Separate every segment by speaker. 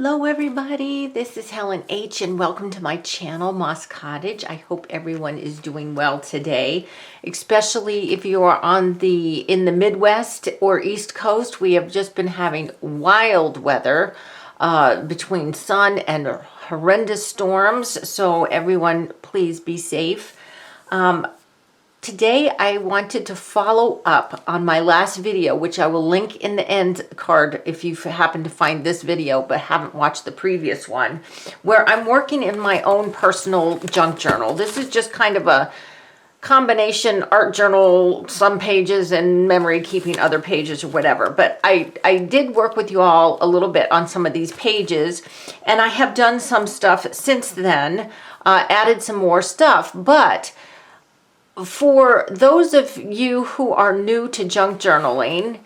Speaker 1: Hello everybody, this is Helen H and welcome to my channel, Moss Cottage. I hope everyone is doing well today, especially if you are in the Midwest or East Coast. We have just been having wild weather between sun and horrendous storms, so everyone please be safe. Today I wanted to follow up on my last video, which I will link in the end card if you happen to find this video but haven't watched the previous one, where I'm working in my own personal junk journal. This is just kind of a combination art journal, some pages, and memory keeping other pages or whatever. But I did work with you all a little bit on some of these pages, and I have done some stuff since then, added some more stuff, but for those of you who are new to junk journaling,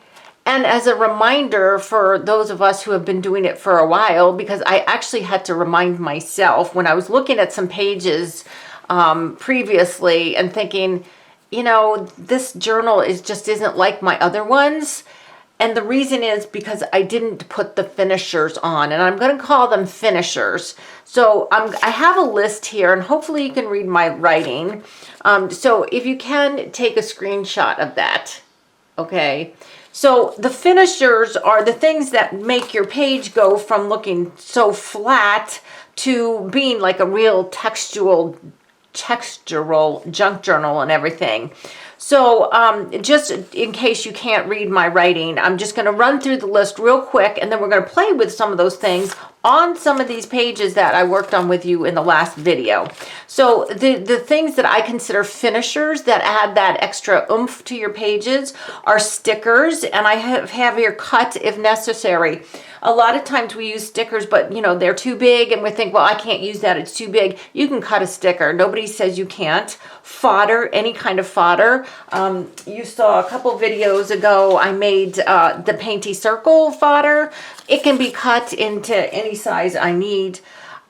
Speaker 1: and as a reminder for those of us who have been doing it for a while, because I actually had to remind myself when I was looking at some pages previously and thinking, you know, this journal just isn't like my other ones. And the reason is because I didn't put the finishers on, and I'm going to call them finishers. So I have a list here, and hopefully you can read my writing. So if you can take a screenshot of that, okay? So the finishers are the things that make your page go from looking so flat to being like a real textural junk journal and everything. So just in case you can't read my writing, I'm just going to run through the list real quick, and then we're going to play with some of those things on some of these pages that I worked on with you in the last video. So the things that I consider finishers that add that extra oomph to your pages are stickers, and I have here cut if necessary. A lot of times we use stickers, but you know, they're too big and we think, well, I can't use that, it's too big. You can cut a sticker. Nobody says you can't. Fodder, any kind of fodder. You saw a couple videos ago, I made the painty circle fodder. It can be cut into any size I need.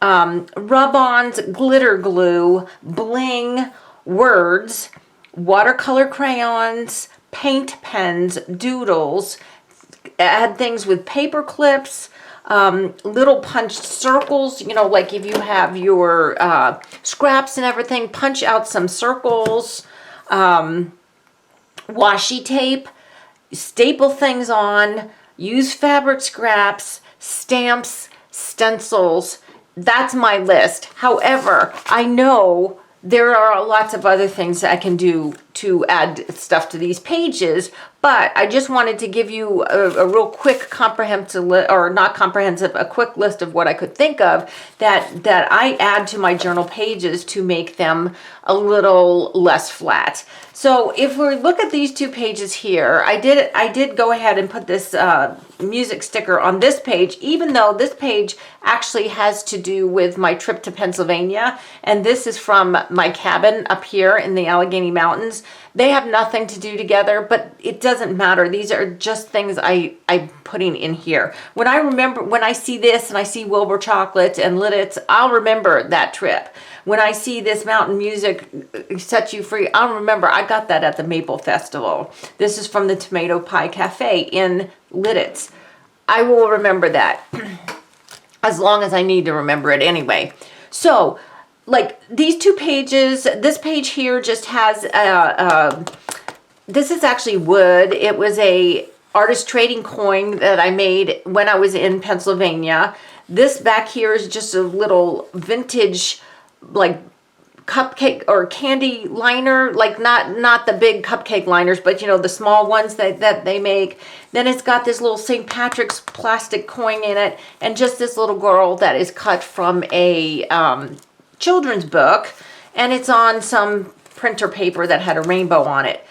Speaker 1: Rub-ons, glitter glue, bling, words, watercolor crayons, paint pens, doodles. Add things with paper clips, little punched circles, you know, like if you have your scraps and everything, punch out some circles, washi tape, staple things on, use fabric scraps, stamps, stencils. That's my list. However, I know there are lots of other things that I can do to add stuff to these pages, but I just wanted to give you a real quick comprehensive, or not comprehensive, a quick list of what I could think of that I add to my journal pages to make them a little less flat. So if we look at these two pages here, I did go ahead and put this music sticker on this page, even though this page actually has to do with my trip to Pennsylvania, and this is from my cabin up here in the Allegheny Mountains. They have nothing to do together, but it doesn't matter. These are just things I'm putting in here. When I see this and I see Wilbur Chocolate and Lidditz, I'll remember that trip. When I see this mountain music set you free, I'll remember I got that at the Maple Festival. This is from the Tomato Pie Cafe in Lidditz. I will remember that as long as I need to remember it anyway. So, like these two pages, this page here just has, this is actually wood. It was a artist trading coin that I made when I was in Pennsylvania. This back here is just a little vintage, like cupcake or candy liner, like not the big cupcake liners, but you know, the small ones that they make. Then it's got this little St. Patrick's plastic coin in it, and just this little girl that is cut from a children's book, and it's on some printer paper that had a rainbow on it.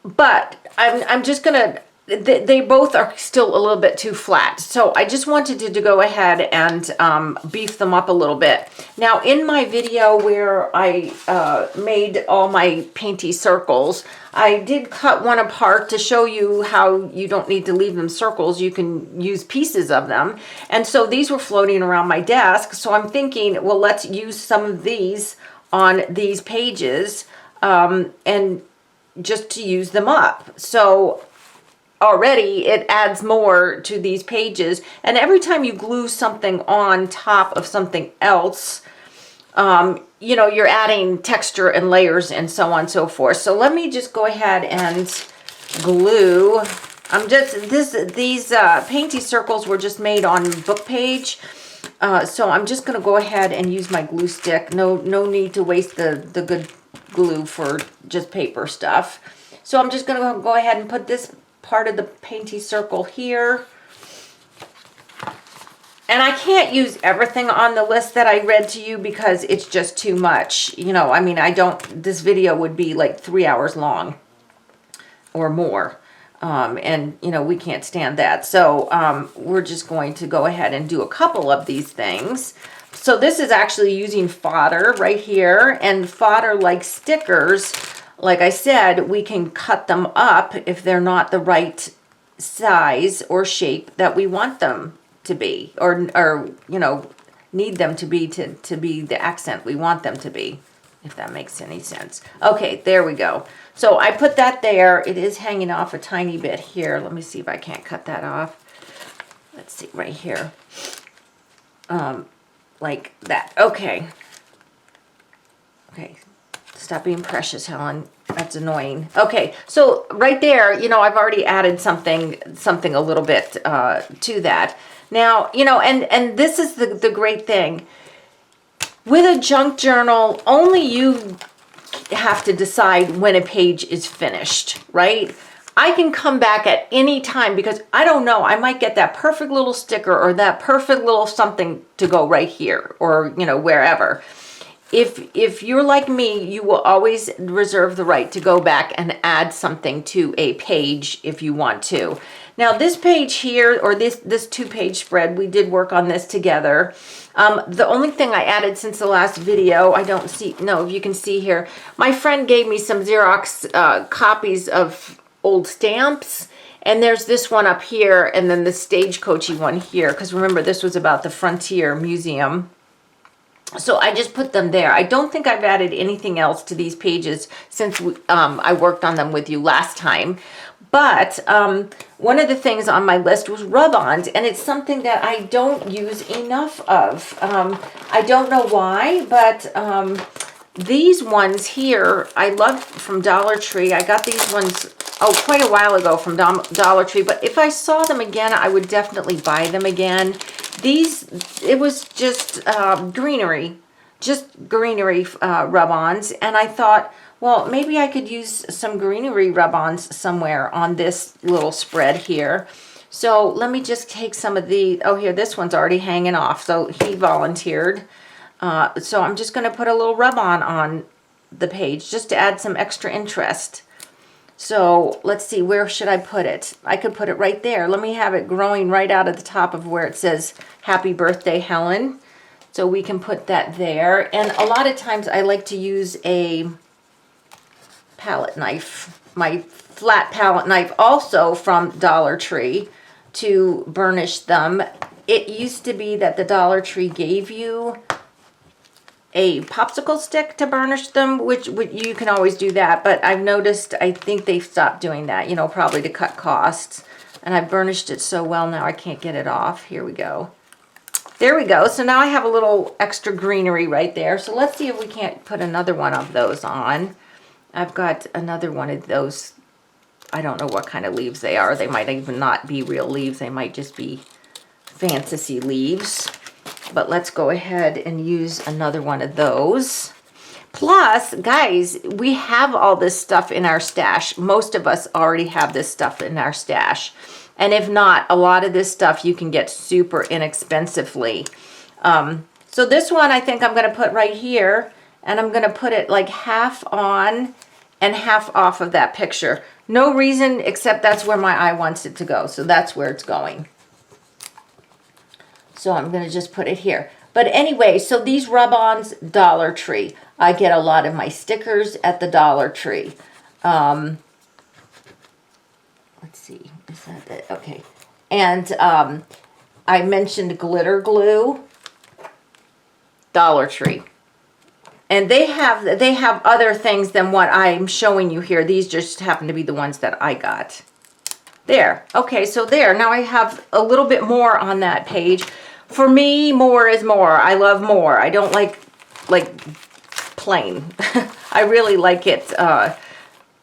Speaker 1: But I'm just gonna, they both are still a little bit too flat, so I just wanted to go ahead and beef them up a little bit. Now in my video where I made all my painty circles, I did cut one apart to show you how you don't need to leave them circles. You can use pieces of them. And so these were floating around my desk. So I'm thinking, well, let's use some of these on these pages and just to use them up. So already, it adds more to these pages. And every time you glue something on top of something else, you know, you're adding texture and layers and so on and so forth. So let me just go ahead and glue. These painty circles were just made on book page. So I'm just going to go ahead and use my glue stick. No need to waste the good glue for just paper stuff. So I'm just going to go ahead and put this part of the painty circle here. And I can't use everything on the list that I read to you because it's just too much. You know, I mean, this video would be like 3 hours long or more. And, you know, we can't stand that. So we're just going to go ahead and do a couple of these things. So this is actually using fodder right here. And fodder, like stickers, like I said, we can cut them up if they're not the right size or shape that we want them to be, or you know, need them to be the accent we want them to be, if that makes any sense. Okay, there we go. So I put that there. It is hanging off a tiny bit here. Let me see if I can't cut that off. Let's see, right here. Like that. Okay. Okay. Stop being precious, Helen. That's annoying. Okay, so right there, you know, I've already added something a little bit to that. Now, you know, and this is the great thing. With a junk journal, only you have to decide when a page is finished, right? I can come back at any time because I don't know, I might get that perfect little sticker or that perfect little something to go right here or, you know, wherever. If you're like me, you will always reserve the right to go back and add something to a page if you want to. Now this page here, or this 2-page spread, we did work on this together. The only thing I added since the last video, I don't know if you can see here, my friend gave me some Xerox copies of old stamps. And there's this one up here, and then the Stagecoachy one here, because remember, this was about the Frontier Museum. So I just put them there. I don't think I've added anything else to these pages since I worked on them with you last time. But one of the things on my list was rub-ons, and it's something that I don't use enough of. I don't know why, but these ones here, I love from Dollar Tree. I got these ones, quite a while ago from Dollar Tree, but if I saw them again, I would definitely buy them again. It was just greenery rub-ons, and I thought, well, maybe I could use some greenery rub-ons somewhere on this little spread here. So let me just take some of the, here, this one's already hanging off, so he volunteered. So I'm just going to put a little rub-on on the page just to add some extra interest. So let's see, where should I put it? I could put it right there. Let me have it growing right out of the top of where it says, Happy Birthday, Helen. So we can put that there. And a lot of times I like to use a palette knife, my flat palette knife, also from Dollar Tree, to burnish them. It used to be that the Dollar Tree gave you a popsicle stick to burnish them, which you can always do that, but I've noticed, I think they've stopped doing that, you know, probably to cut costs. And I burnished it so well now I can't get it off. Here we go. There we go. So now I have a little extra greenery right there. So let's see if we can't put another one of those on. I've got another one of those. I don't know what kind of leaves they are. They might even not be real leaves. They might just be fantasy leaves. But let's go ahead and use another one of those. Plus, guys, we have all this stuff in our stash. Most of us already have this stuff in our stash. And if not, a lot of this stuff you can get super inexpensively. So this one I think I'm going to put right here. And I'm going to put it like half on and half off of that picture. No reason except that's where my eye wants it to go. So that's where it's going. So I'm going to just put it here. But anyway, so these rub-ons, Dollar Tree. I get a lot of my stickers at the Dollar Tree. Let's see. Is that it? Okay. And I mentioned glitter glue. Dollar Tree. And they have other things than what I'm showing you here. These just happen to be the ones that I got. There. Okay, so there. Now I have a little bit more on that page. For me, more is more. I love more. I don't like plain. I really like it,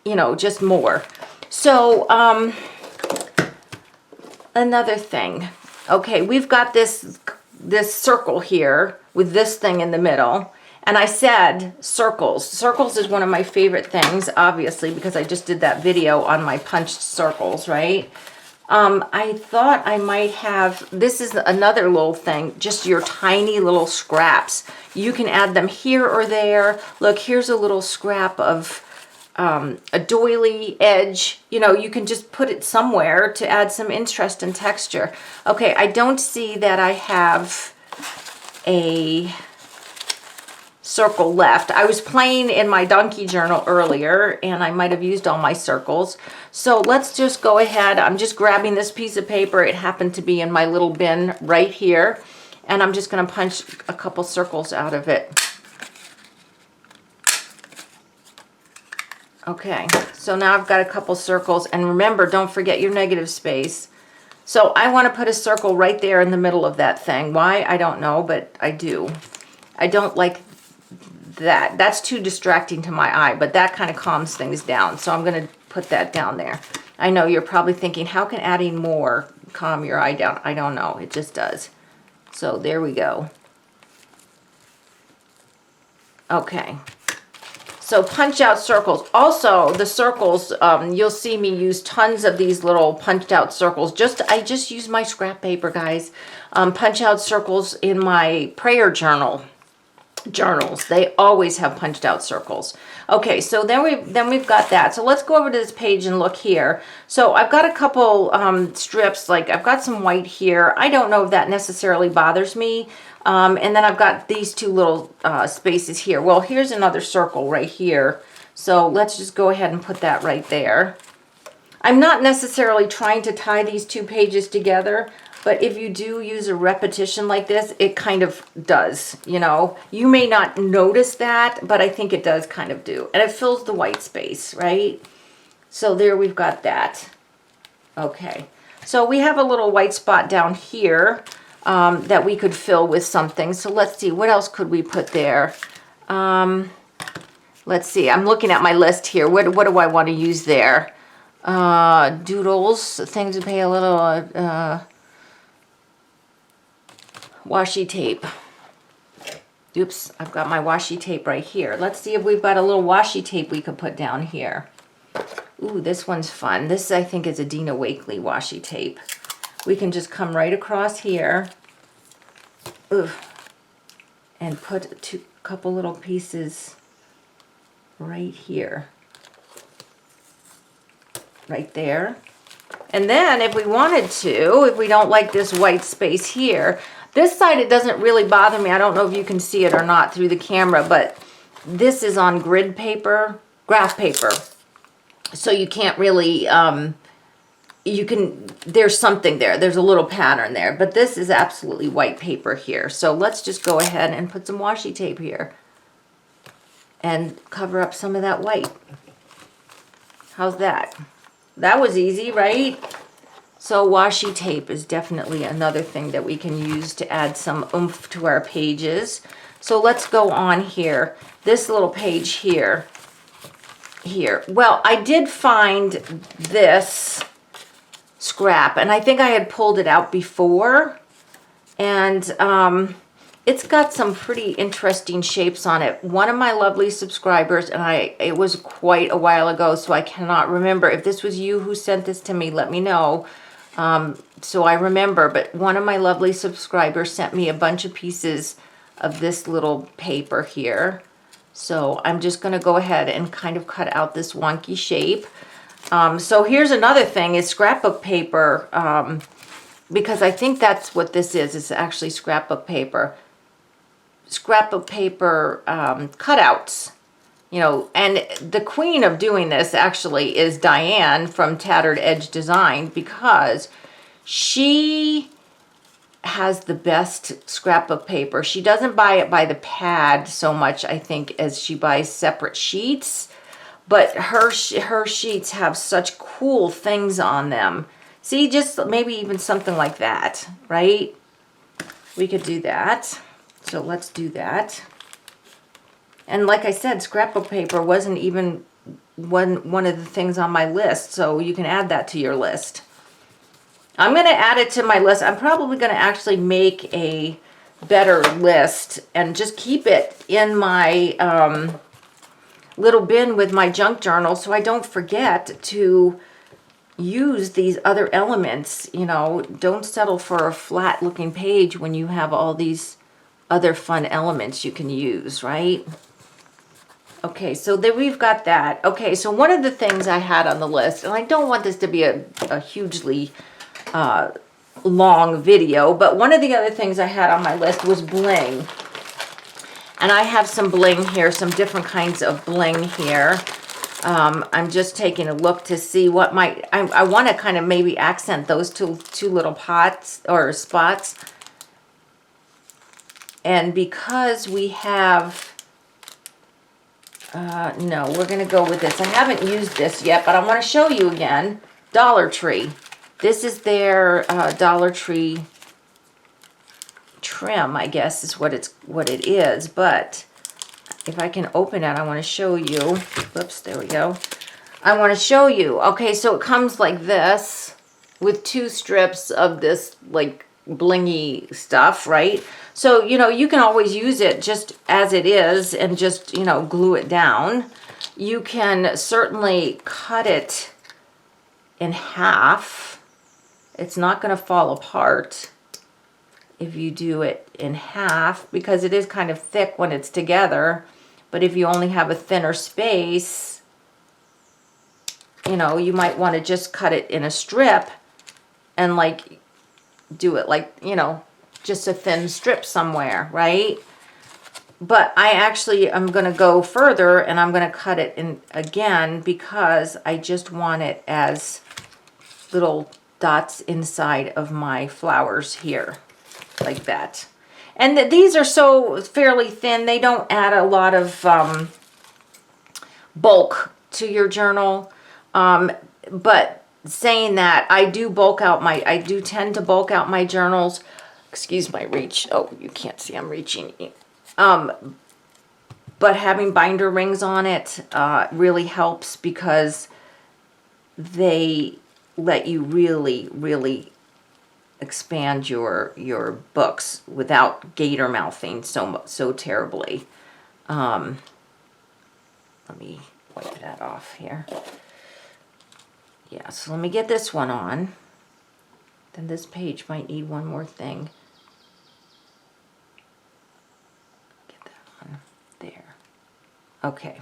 Speaker 1: you know, just more. So, another thing. Okay, we've got this circle here with this thing in the middle. And I said circles. Circles is one of my favorite things, obviously, because I just did that video on my punched circles, right? I thought I might have, this is another little thing, just your tiny little scraps. You can add them here or there. Look, here's a little scrap of a doily edge. You know, you can just put it somewhere to add some interest and texture. Okay, I don't see that I have a circle left. I was playing in my donkey journal earlier and I might have used all my circles. So let's just go ahead. I'm just grabbing this piece of paper. It happened to be in my little bin right here. And I'm just going to punch a couple circles out of it. Okay, so now I've got a couple circles. And remember, don't forget your negative space. So I want to put a circle right there in the middle of that thing. Why? I don't know, but I do. I don't like that. That's too distracting to my eye, but that kind of calms things down. So I'm going to put that down there. I know you're probably thinking, how can adding more calm your eye down? I don't know. It just does. So there we go. Okay. So punch out circles. Also, the circles, you'll see me use tons of these little punched out circles. I just use my scrap paper, guys. Punch out circles in my prayer journals. They always have punched out circles. Okay, so then we've got that. So let's go over to this page and look here. So I've got a couple strips, like I've got some white here. I don't know if that necessarily bothers me. And then I've got these two little spaces here. Well, here's another circle right here. So let's just go ahead and put that right there. I'm not necessarily trying to tie these two pages together, but if you do use a repetition like this, it kind of does, you know. You may not notice that, but I think it does kind of do. And it fills the white space, right? So there we've got that. Okay. So we have a little white spot down here that we could fill with something. So let's see, what else could we put there? Let's see, I'm looking at my list here. What do I want to use there? Doodles, things to pay a little... washi tape. Oops, I've got my washi tape right here. Let's see if we've got a little washi tape we could put down here. Ooh, this one's fun. This, I think, is a Dina Wakley washi tape. We can just come right across here. Ooh, and put a couple little pieces right here. Right there. And then if we wanted to, if we don't like this white space here, this side, it doesn't really bother me. I don't know if you can see it or not through the camera, but this is on grid paper, graph paper. So you can't really, there's something there. There's a little pattern there, but this is absolutely white paper here. So let's just go ahead and put some washi tape here and cover up some of that white. How's that? That was easy, right? So washi tape is definitely another thing that we can use to add some oomph to our pages. So let's go on here. This little page here. Well, I did find this scrap, and I think I had pulled it out before. And it's got some pretty interesting shapes on it. One of my lovely subscribers, and it was quite a while ago, so I cannot remember. If this was you who sent this to me, let me know. So I remember, but one of my lovely subscribers sent me a bunch of pieces of this little paper here. So I'm just going to go ahead and kind of cut out this wonky shape. So here's another thing, is scrapbook paper, because I think that's what this is. It's actually scrapbook paper. Scrapbook paper cutouts. You know, and the queen of doing this actually is Diane from Tattered Edge Design, because she has the best scrapbook paper. She doesn't buy it by the pad so much, I think, as she buys separate sheets. But her sheets have such cool things on them. See, just maybe even something like that, right? We could do that. So let's do that. And like I said, scrapbook paper wasn't even one of the things on my list, so you can add that to your list. I'm going to add it to my list. I'm probably going to actually make a better list and just keep it in my little bin with my junk journal so I don't forget to use these other elements. You know, don't settle for a flat looking page when you have all these other fun elements you can use, right? Okay, so then we've got that. Okay, so one of the things I had on the list, and I don't want this to be a hugely long video, but one of the other things I had on my list was bling. And I have some bling here, some different kinds of bling here. I'm just taking a look to see what might, I want to kind of maybe accent those two little pots or spots. And because we have, no, we're going to go with this. I haven't used this yet, but I want to show you again. Dollar Tree. This is their Dollar Tree trim, I guess is what it is. But if I can open it, I want to show you. Whoops, there we go. I want to show you. Okay, so it comes like this with 2 strips of this like blingy stuff, right? So, you know, you can always use it just as it is and just, you know, glue it down. You can certainly cut it in half. It's not going to fall apart if you do it in half because it is kind of thick when it's together. But if you only have a thinner space, you know, you might want to just cut it in a strip and like do it like, you know, just a thin strip somewhere, right? But I actually am going to go further and I'm going to cut it in again because I just want it as little dots inside of my flowers here, like that. And these are so fairly thin, they don't add a lot of bulk to your journal. But saying that, I do tend to bulk out my journals. Excuse my reach. Oh, you can't see I'm reaching. But having binder rings on it really helps because they let you really, really expand your books without gator mouthing so terribly. Let me wipe that off here. Yeah, so let me get this one on. Then this page might need one more thing. Get that on there. Okay.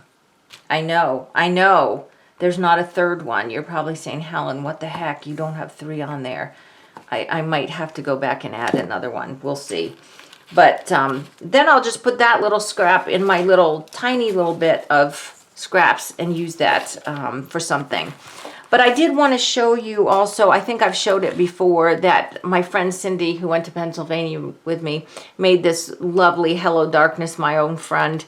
Speaker 1: I know. There's not a third one. You're probably saying, Helen, what the heck? You don't have 3 on there. I might have to go back and add another one. We'll see. But then I'll just put that little scrap in my little tiny little bit of scraps and use that for something. But I did want to show you also, I think I've showed it before, that my friend Cindy, who went to Pennsylvania with me, made this lovely Hello Darkness, my own friend,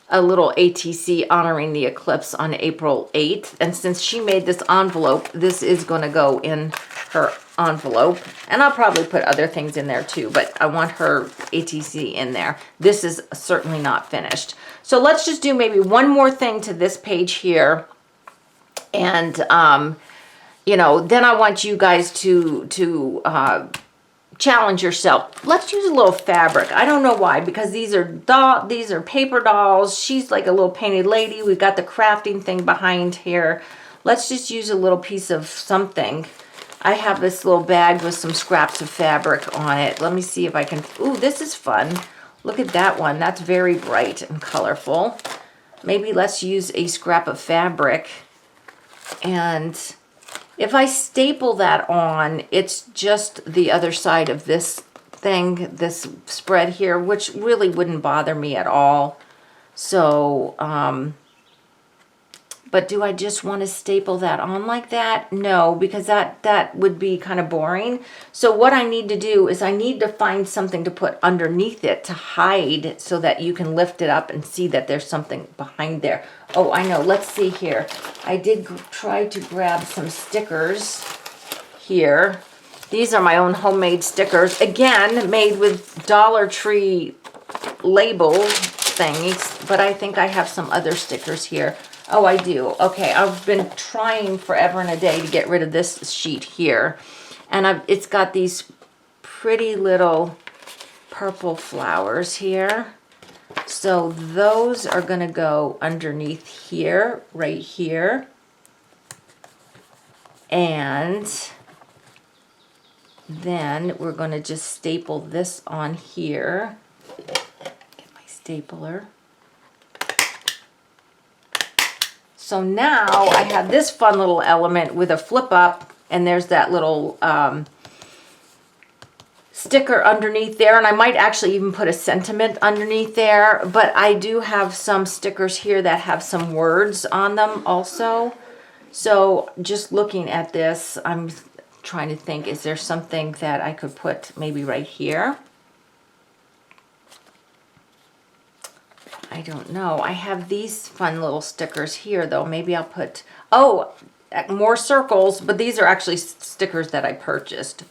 Speaker 1: a little ATC honoring the eclipse on April 8th. And since she made this envelope, this is going to go in her envelope. And I'll probably put other things in there too, but I want her ATC in there. This is certainly not finished. So let's just do maybe one more thing to this page here. And, you know, then I want you guys to challenge yourself. Let's use a little fabric. I don't know why, because these are paper dolls. She's like a little painted lady. We've got the crafting thing behind here. Let's just use a little piece of something. I have this little bag with some scraps of fabric on it. Let me see if I can, ooh, this is fun. Look at that one. That's very bright and colorful. Maybe let's use a scrap of fabric. And if I staple that on, it's just the other side of this thing, this spread here, which really wouldn't bother me at all. So But do I just want to staple that on like that? No, because that would be kind of boring. So what I need to do is I need to find something to put underneath it to hide so that you can lift it up and see that there's something behind there. Oh, I know. Let's see here. I did try to grab some stickers here. These are my own homemade stickers. Again, made with Dollar Tree label thingies, but I think I have some other stickers here. Oh, I do. Okay, I've been trying forever and a day to get rid of this sheet here. And it's got these pretty little purple flowers here. So those are going to go underneath here, right here. And then we're going to just staple this on here. Get my stapler. So now I have this fun little element with a flip up, and there's that little sticker underneath there, and I might actually even put a sentiment underneath there, but I do have some stickers here that have some words on them also. So just looking at this, I'm trying to think, is there something that I could put maybe right here? I don't know. I have these fun little stickers here, though. Maybe I'll put, oh, more circles, but these are actually stickers that I purchased.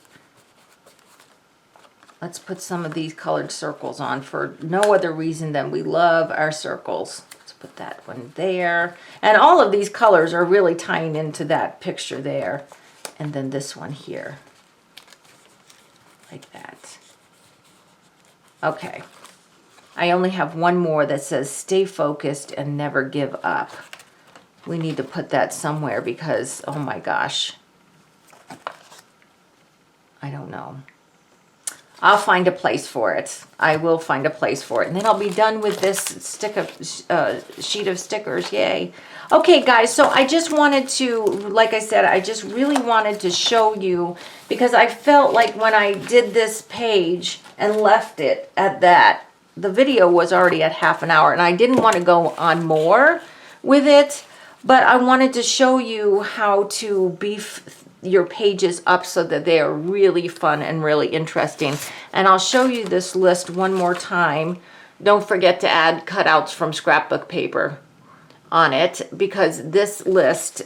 Speaker 1: Let's put some of these colored circles on for no other reason than we love our circles. Let's put that one there. And all of these colors are really tying into that picture there. And then this one here. Like that. Okay. I only have one more that says stay focused and never give up. We need to put that somewhere because, oh my gosh. I don't know. I'll find a place for it. I will find a place for it. And then I'll be done with this sheet of stickers. Yay. Okay, guys, so I just wanted to, like I said, I just really wanted to show you because I felt like when I did this page and left it at that, the video was already at half an hour and I didn't want to go on more with it, but I wanted to show you how to beef your pages up so that they are really fun and really interesting. And I'll show you this list one more time. Don't forget to add cutouts from scrapbook paper on it because this list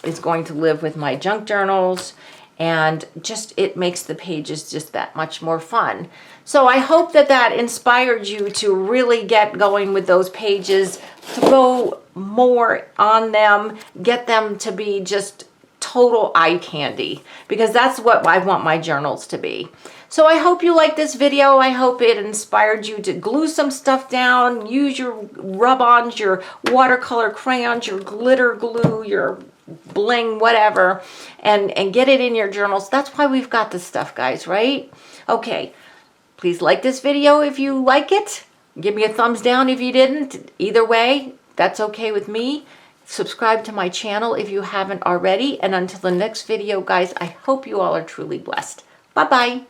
Speaker 1: is going to live with my junk journals, and just it makes the pages just that much more fun. So I hope that that inspired you to really get going with those pages, throw more on them, get them to be just total eye candy, because that's what I want my journals to be. So I hope you liked this video. I hope it inspired you to glue some stuff down, use your rub-ons, your watercolor crayons, your glitter glue, your bling, whatever, and get it in your journals. That's why we've got this stuff, guys, right? Okay, please like this video if you like it. Give me a thumbs down if you didn't. Either way, that's okay with me. Subscribe to my channel if you haven't already. And until the next video, guys, I hope you all are truly blessed. Bye-bye.